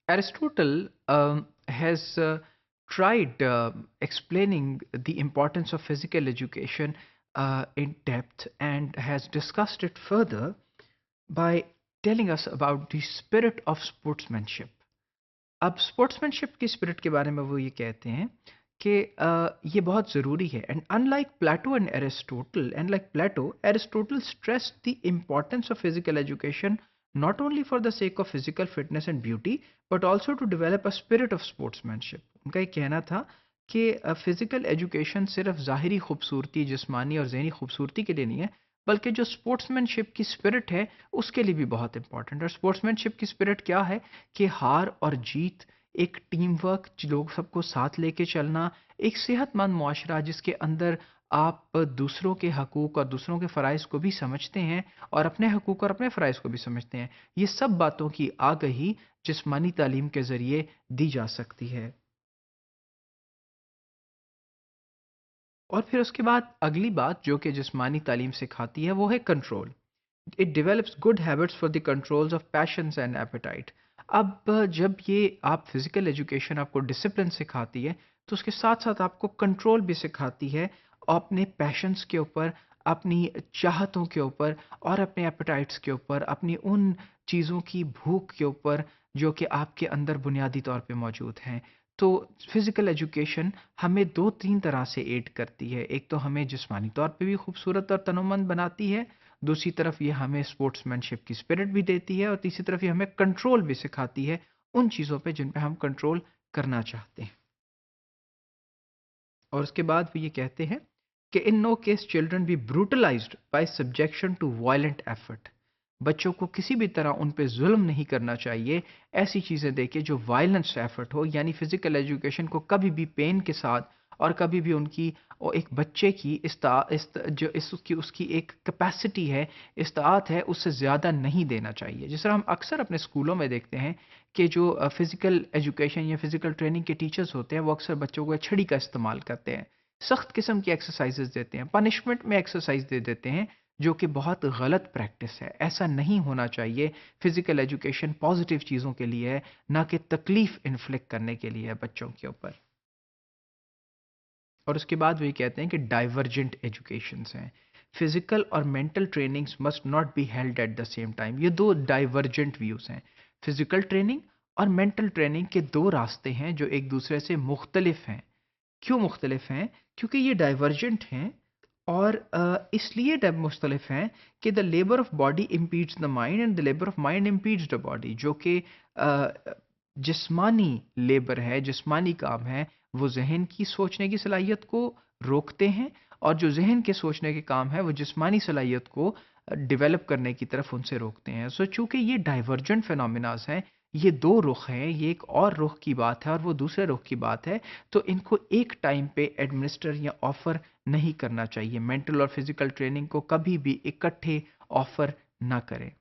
Aristotle has tried explaining the importance of physical education in depth and has discussed it further by telling us about the spirit of sportsmanship. अब sportsmanship की spirit के बारे में वो ये कहते हैं कि ये बहुत ज़रूरी है and unlike Plato and Aristotle and like Plato Aristotle stress the importance of physical education not only for the sake of physical fitness and beauty but also to develop a spirit of sportsmanship. उनका ये कहना था कि physical education सिर्फ ज़ाहिरी खूबसूरती जिस्मानी और जहनी खूबसूरती के लिए नहीं है बल्कि जो स्पोर्ट्समैनशिप की स्पिरिट है उसके लिए भी बहुत इंपॉर्टेंट है। और स्पोर्ट्समैनशिप की स्पिरिट क्या है कि हार और जीत, एक टीम वर्क, लोग सबको साथ लेके चलना, एक सेहतमंद मुआशरा जिसके अंदर आप दूसरों के हकूक़ और दूसरों के फ़राइज़ को भी समझते हैं और अपने हकूक़ और अपने फ़राइज़ को भी समझते हैं। ये सब बातों की आगही जिस्मानी तालीम के ज़रिए दी जा सकती है। और फिर उसके बाद अगली बात जो कि जिस्मानी तालीम सिखाती है वो है control. It develops good habits for the controls of passions and appetite. अब जब ये आप फिजिकल एजुकेशन आपको डिसिप्लिन सिखाती है तो उसके साथ साथ आपको कंट्रोल भी सिखाती है अपने पैशंस के ऊपर, अपनी चाहतों के ऊपर और अपने एपेटाइट्स के ऊपर, अपनी उन चीज़ों की भूख के ऊपर जो कि आपके अंदर बुनियादी तौर पे मौजूद हैं। तो फिजिकल एजुकेशन हमें दो तीन तरह से एड करती है। एक तो हमें जिस्मानी तौर पे भी खूबसूरत और तनोमंद बनाती है, दूसरी तरफ ये हमें स्पोर्ट्समैनशिप की स्पिरिट भी देती है और तीसरी तरफ ये हमें कंट्रोल भी सिखाती है उन चीज़ों पे जिन पे हम कंट्रोल करना चाहते हैं। और उसके बाद वो ये कहते हैं कि in no case children be brutalized by subjection to violent effort. बच्चों को किसी भी तरह उन पे जुल्म नहीं करना चाहिए ऐसी चीज़ें देके जो वायलेंस एफर्ट हो। यानी फिजिकल एजुकेशन को कभी भी पेन के साथ और कभी भी उनकी और एक बच्चे की जो उसकी उसकी एक कैपेसिटी है, इस्ताअत है, उससे ज़्यादा नहीं देना चाहिए। जिस तरह हम अक्सर अपने स्कूलों में देखते हैं कि जो फिजिकल एजुकेशन या फिजिकल ट्रेनिंग के टीचर्स होते हैं वो अक्सर बच्चों को छड़ी का इस्तेमाल करते हैं, सख्त किस्म की एक्सरसाइजेज देते हैं, पनिशमेंट में एक्सरसाइज दे देते हैं, जो कि बहुत गलत प्रैक्टिस है। ऐसा नहीं होना चाहिए। फिजिकल एजुकेशन पॉजिटिव चीज़ों के लिए है, ना कि तकलीफ इन्फ्लिक्ट करने के लिए है बच्चों के ऊपर। और उसके बाद वो ये कहते हैं कि डाइवर्जेंट एजुकेशंस हैं। फिजिकल और mental trainings must not be held at the same time. ये दो डाइवर्जेंट व्यूज़ हैं। फिजिकल ट्रेनिंग और मेंटल ट्रेनिंग के दो रास्ते हैं जो एक दूसरे से मुख्तलिफ हैं। क्यों मुख्तलिफ हैं? क्योंकि ये डाइवर्जेंट हैं और इसलिए मुख्तलिफ हैं कि the labour of body impedes the mind and the labour of mind impedes the body. जो कि जिस्मानी लेबर है, जिस्मानी काम है, वो जहन की सोचने की सलाहियत को रोकते हैं और जो जहन के सोचने के काम है वो जिस्मानी सलाहियत को डेवलप करने की तरफ उनसे रोकते हैं। सो चूंकि ये डाइवर्जेंट फिनोमिनाज हैं, ये दो रुख हैं, ये एक और रुख की बात है और वो दूसरे रुख की बात है, तो इनको एक टाइम पे एडमिनिस्टर या ऑफर नहीं करना चाहिए। मेंटल और फिजिकल ट्रेनिंग को कभी भी इकट्ठे ऑफर ना करें।